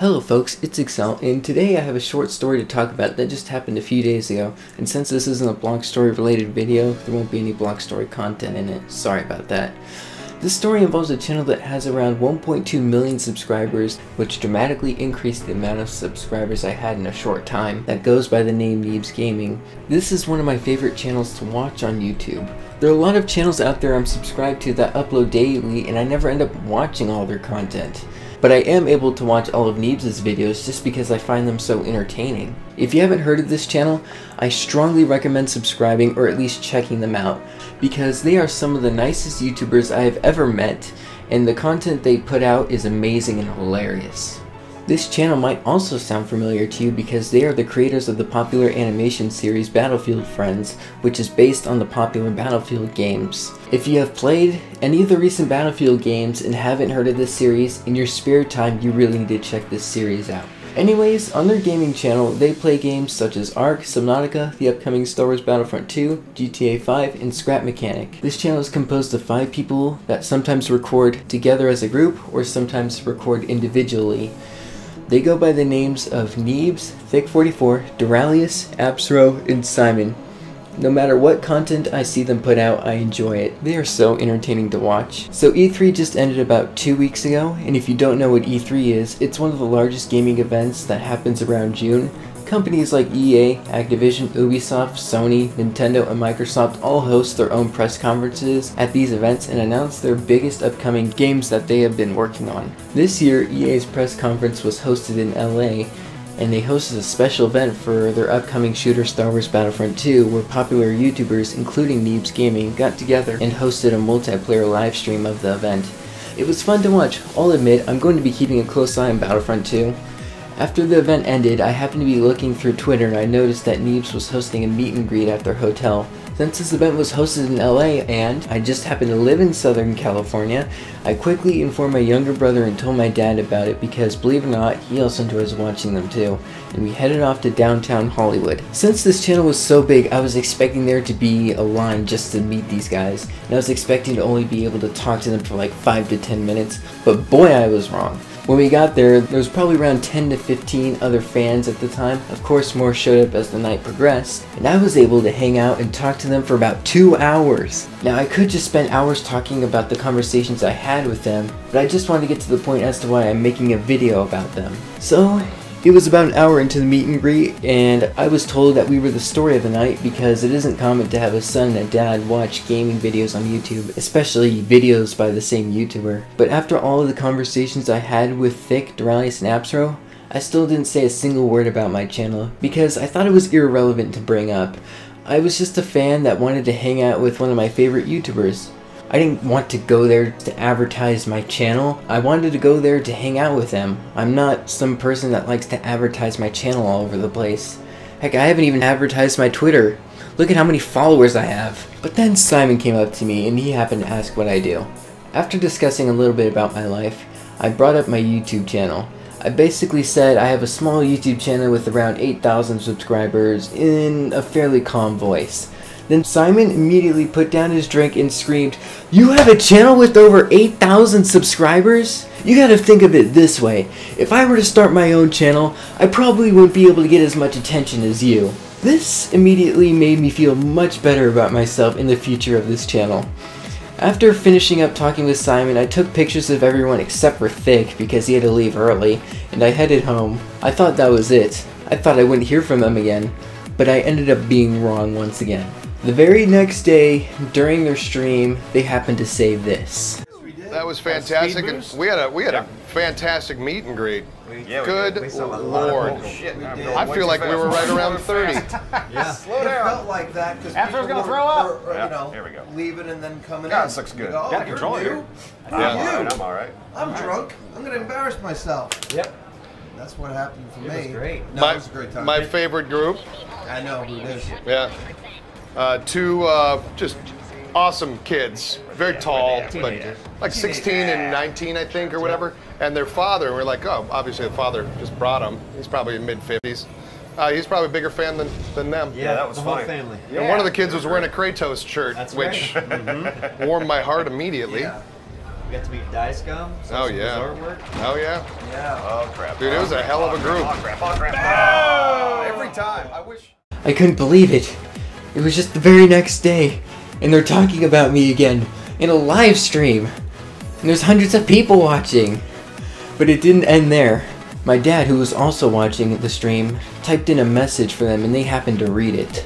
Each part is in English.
Hello folks, it's Xcel, and today I have a short story to talk about that just happened a few days ago, and since this isn't a blog story related video, there won't be any blog story content in it. Sorry about that. This story involves a channel that has around 1.2 million subscribers, which dramatically increased the amount of subscribers I had in a short time, that goes by the name Neebs Gaming. This is one of my favorite channels to watch on YouTube. There are a lot of channels out there I'm subscribed to that upload daily, and I never end up watching all their content. But I am able to watch all of Neebs' videos just because I find them so entertaining. If you haven't heard of this channel, I strongly recommend subscribing or at least checking them out, because they are some of the nicest YouTubers I have ever met, and the content they put out is amazing and hilarious. This channel might also sound familiar to you because they are the creators of the popular animation series Battlefield Friends, which is based on the popular Battlefield games. If you have played any of the recent Battlefield games and haven't heard of this series, in your spare time you really need to check this series out. Anyways, on their gaming channel, they play games such as Ark, Subnautica, the upcoming Star Wars Battlefront 2, GTA 5, and Scrap Mechanic. This channel is composed of 5 people that sometimes record together as a group or sometimes record individually. They go by the names of Neebs, Thick44, Duralius, Absro, and Simon. No matter what content I see them put out, I enjoy it. They are so entertaining to watch. So E3 just ended about 2 weeks ago, and if you don't know what E3 is, it's one of the largest gaming events that happens around June. Companies like EA, Activision, Ubisoft, Sony, Nintendo, and Microsoft all host their own press conferences at these events and announce their biggest upcoming games that they have been working on. This year, EA's press conference was hosted in LA, and they hosted a special event for their upcoming shooter Star Wars Battlefront 2, where popular YouTubers, including Neebs Gaming, got together and hosted a multiplayer live stream of the event. It was fun to watch. I'll admit, I'm going to be keeping a close eye on Battlefront 2. After the event ended, I happened to be looking through Twitter and I noticed that Neebs was hosting a meet and greet at their hotel. Since this event was hosted in LA and I just happened to live in Southern California, I quickly informed my younger brother and told my dad about it because, believe it or not, he also enjoys watching them too, and we headed off to downtown Hollywood. Since this channel was so big, I was expecting there to be a line just to meet these guys, and I was expecting to only be able to talk to them for like 5 to 10 minutes, but boy, I was wrong. When we got there was probably around 10 to 15 other fans at the time. Of course, more showed up as the night progressed, and I was able to hang out and talk to them for about 2 hours. Now, I could just spend hours talking about the conversations I had with them, but I just wanted to get to the point as to why I'm making a video about them. So, it was about an hour into the meet and greet, and I was told that we were the story of the night because it isn't common to have a son and a dad watch gaming videos on YouTube, especially videos by the same YouTuber. But after all of the conversations I had with Thick, Duralius, and Absro, I still didn't say a single word about my channel because I thought it was irrelevant to bring up. I was just a fan that wanted to hang out with one of my favorite YouTubers. I didn't want to go there to advertise my channel. I wanted to go there to hang out with them. I'm not some person that likes to advertise my channel all over the place. Heck, I haven't even advertised my Twitter. Look at how many followers I have. But then Simon came up to me and he happened to ask what I do. After discussing a little bit about my life, I brought up my YouTube channel. I basically said I have a small YouTube channel with around 8,000 subscribers in a fairly calm voice. Then Simon immediately put down his drink and screamed, "You have a channel with over 8,000 subscribers? You gotta think of it this way. If I were to start my own channel, I probably wouldn't be able to get as much attention as you." This immediately made me feel much better about myself in the future of this channel. After finishing up talking with Simon, I took pictures of everyone except for Thick because he had to leave early, and I headed home. I thought that was it. I thought I wouldn't hear from them again, but I ended up being wrong once again. The very next day, during their stream, they happened to say this. That was fantastic, and we had a fantastic meet and greet. Good Lord. I feel like we were right around 30. Yeah. Slow down. It felt like that because people gonna throw up. Here we go. Leaving and then coming in. This looks good. Go, Got control here. I'm all right. I'm drunk. I'm going to embarrass myself. Yep. That's what happened for me. It was great. No, it was a great time. My favorite group. I know who it is. Yeah. Two just awesome kids, very tall, but like 16 and 19, I think, or whatever. And their father, we're like, oh, obviously the father just brought him. He's probably in mid-50s. He's probably a bigger fan than them. Yeah, that was the fun. whole family. And one of the kids was wearing a Kratos shirt, which warmed my heart immediately. got to meet Dice Gum. Oh, yeah. Artwork. Oh, yeah. Yeah. Oh, crap. Dude, it was a hell of a group. Every time. I wish. I couldn't believe it. It was just the very next day, and they're talking about me again in a live stream. And there's hundreds of people watching. But it didn't end there. My dad, who was also watching the stream, typed in a message for them and they happened to read it.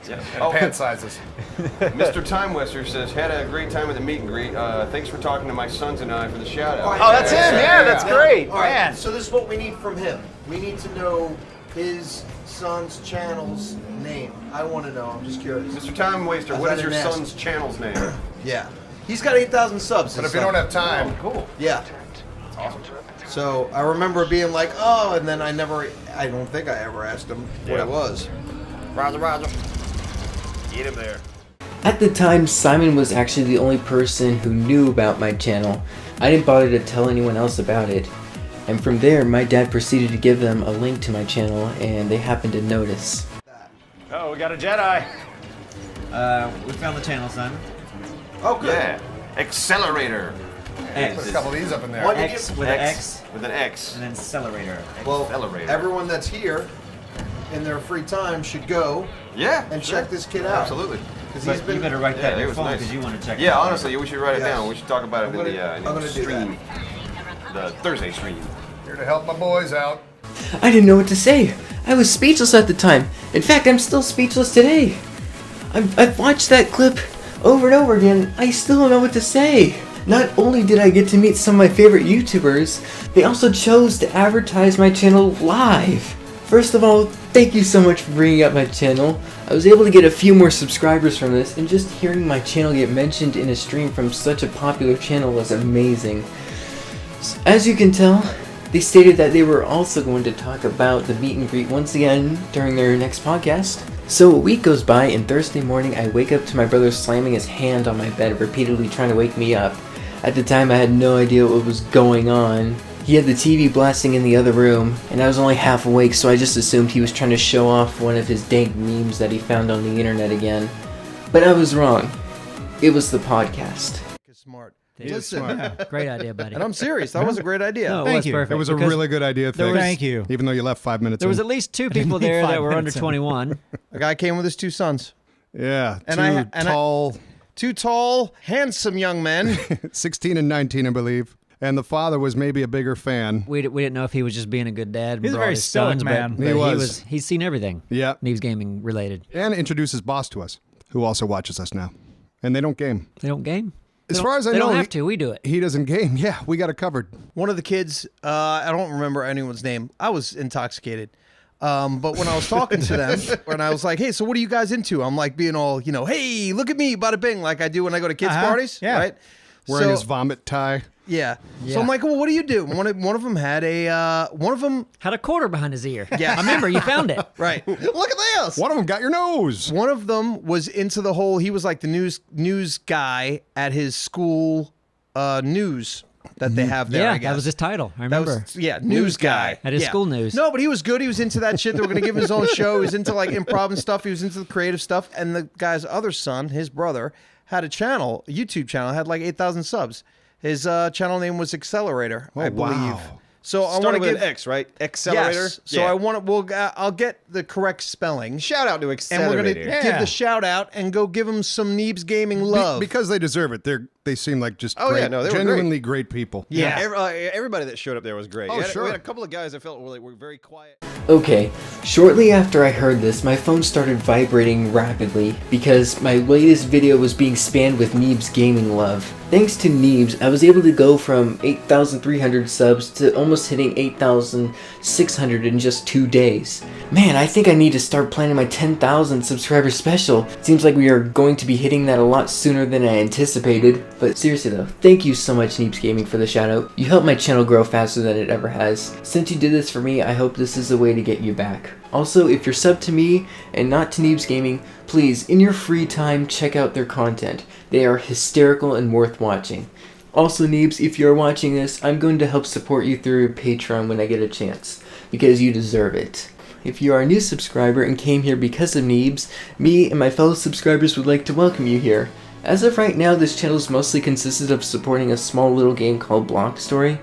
Yeah. And pant sizes. Mr. Time Waster says, had a great time at the meet and greet. Thanks for talking to my sons and I for the shout out. Oh, that's him. Yeah, that's great. All right, Man. so this is what we need from him. We need to know his son's channel's name. I want to know. I'm just curious. Mr. Time Waster, As what I is your didn't ask. son's channel's name? Yeah. He's got 8,000 subs. But his if you son. don't have time, Cool. Yeah. Awesome. So I remember being like, oh, and then I don't think I ever asked him what it was. Roger, Roger. Get him there. At the time, Simon was actually the only person who knew about my channel. I didn't bother to tell anyone else about it. And from there, my dad proceeded to give them a link to my channel, and they happened to notice. Oh, we got a Jedi. We found the channel, Simon. Oh, good. Yeah. Xcellorator. put a couple of these up in there. What? X with an X With an X. and then Xcellorator. Well, Xcellorator. everyone that's here in their free time should go Yeah. and sure. check this kid out. Absolutely. Because But he's been. you better write Yeah, that in it your was phone nice. because you want to check it Yeah, out. honestly, we should write it Yes. down. We should talk about it I'm in gonna the do stream. The Thursday stream. Here to help my boys out. I didn't know what to say. I was speechless at the time. In fact, I'm still speechless today. I've watched that clip over and over again. I still don't know what to say. Not only did I get to meet some of my favorite YouTubers, they also chose to advertise my channel live. First of all, thank you so much for bringing up my channel. I was able to get a few more subscribers from this, and just hearing my channel get mentioned in a stream from such a popular channel was amazing. As you can tell, they stated that they were also going to talk about the meet and greet once again during their next podcast. So a week goes by, and Thursday morning I wake up to my brother slamming his hand on my bed, repeatedly trying to wake me up. At the time I had no idea what was going on. He had the TV blasting in the other room, and I was only half awake, so I just assumed he was trying to show off one of his dank memes that he found on the internet again. But I was wrong. It was the podcast. Smart. He is Listen, smart. Great idea, buddy. and I'm serious. That was a great idea. No, it Thank was you. perfect. It was a because really good idea. there was- Thank you. Even though you left 5 minutes There was in. at least two people there that were under 21. A guy came with his two sons. Yeah, And two I- tall, Two tall, handsome young men. 16 and 19, I believe. And the father was maybe a bigger fan. We didn't know if he was just being a good dad. And He's a brought very his stoic sons, man. But He he was. he's seen everything. Yeah. Neebs Gaming related. And introduced his boss to us, who also watches us now. And they don't game. They don't game. As far as I they know, don't have to. We do it. he doesn't game. Yeah, we got it covered. One of the kids, I don't remember anyone's name. I was intoxicated. But when I was talking to them, and I was like, hey, so what are you guys into? I'm like being all, hey, look at me, bada bing, like I do when I go to kids' parties, yeah. right? Wearing So- his vomit tie. Yeah. So Yeah. I'm like, well, what do you do? One of them had one of them, Had a quarter behind his ear. Yeah. I remember you found it. right. Look at this. One of them got your nose. One of them was into the whole, he was like the news guy at his school news that they have there, I Yeah, guess. that was his title. I That remember. was, news guy. At his Yeah. school news. No, but he was good. He was into that shit. They were going to give him his own show. He was into like improv and stuff. He was into the creative stuff. And the guy's other son, his brother, had a channel, a YouTube channel, had like 8,000 subs. His channel name was Xcellorator, I believe. wow. So I want to Started with give an X, right? Xcellorator. Yes. So I want to. I'll get the correct spelling. Shout out to And we're going to Xcellorator. give the shout out and go give them some Neebs Gaming love. Because they deserve it. They seem like just Oh, great, yeah, no, they were genuinely great people. Yeah. Everybody that showed up there was great. Oh, sure. We had a couple of guys that felt were very quiet. Okay, shortly after I heard this, my phone started vibrating rapidly because my latest video was being spammed with Neebs Gaming Love. Thanks to Neebs, I was able to go from 8,300 subs to almost hitting 8,600 in just 2 days. Man, I think I need to start planning my 10,000 subscriber special. Seems like we are going to be hitting that a lot sooner than I anticipated. But seriously though, thank you so much Neebs Gaming for the shout out. You helped my channel grow faster than it ever has. Since you did this for me, I hope this is a way to get you back. Also, if you're subbed to me and not to Neebs Gaming, please, in your free time, check out their content. They are hysterical and worth watching. Also, Neebs, if you're watching this, I'm going to help support you through Patreon when I get a chance, because you deserve it. If you are a new subscriber and came here because of Neebs, me and my fellow subscribers would like to welcome you here. As of right now, this channel is mostly consisted of supporting a small little game called Block Story.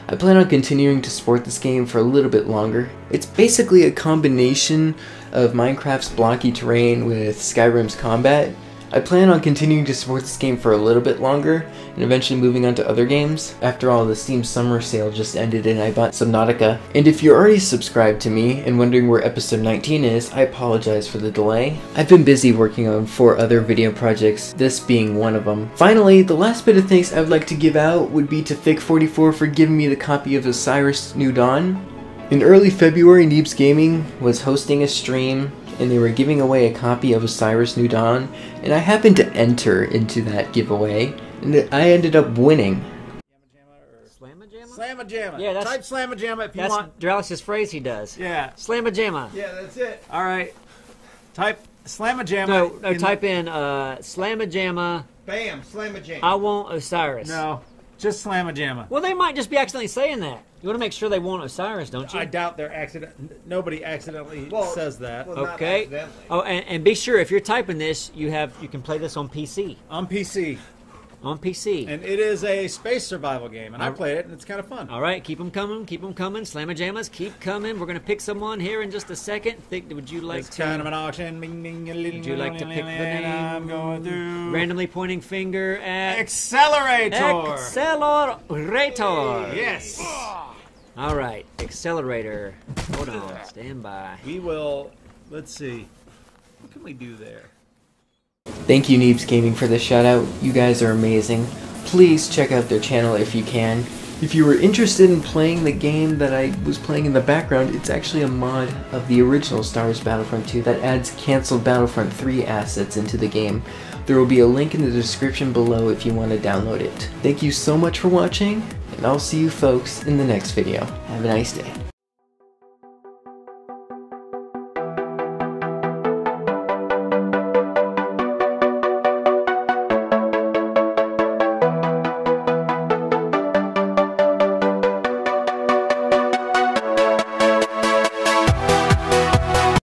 I plan on continuing to support this game for a little bit longer. It's basically a combination of Minecraft's blocky terrain with Skyrim's combat. I plan on continuing to support this game for a little bit longer, and eventually moving on to other games. After all, the Steam Summer Sale just ended and I bought Subnautica. And if you're already subscribed to me and wondering where episode 19 is, I apologize for the delay. I've been busy working on 4 other video projects, this being one of them. Finally, the last bit of thanks I would like to give out would be to Thick44 for giving me the copy of Osiris New Dawn. In early February, Neebs Gaming was hosting a stream and they were giving away a copy of Osiris New Dawn, and I happened to enter into that giveaway, and I ended up winning. Slamma-jamma. Yeah, that's- Type slamma-jamma if you That's want. Drows's phrase he does. Yeah. Slamma-jamma. Yeah, that's it. All right. Type slamma-jamma. No, type in Slamma-jamma. Bam, slamma-jamma. I want Osiris. No, just slamma-jamma. Well, they might just be accidentally saying that. You want to make sure they want Osiris, don't you? I doubt they're nobody accidentally says that. Okay. Oh, and be sure if you're typing this, you can play this on PC. On PC. On PC. And it is a space survival game, and I played it, and it's kind of fun. All right, keep them coming, Slamma-jammas, keep coming. We're going to pick someone here in just a second. Would you like It's to... kind of an auction. Would you like to pick the name? I'm going through... Randomly pointing finger at... Xcellorator! Xcellorator! Yes! All right, Xcellorator. Hold on, stand by. We will... Let's see. What can we do there? Thank you, Neebs Gaming, for the shout out. You guys are amazing. Please check out their channel if you can. If you were interested in playing the game that I was playing in the background, it's actually a mod of the original Star Wars Battlefront 2 that adds canceled Battlefront 3 assets into the game. There will be a link in the description below if you want to download it. Thank you so much for watching, and I'll see you folks in the next video. Have a nice day.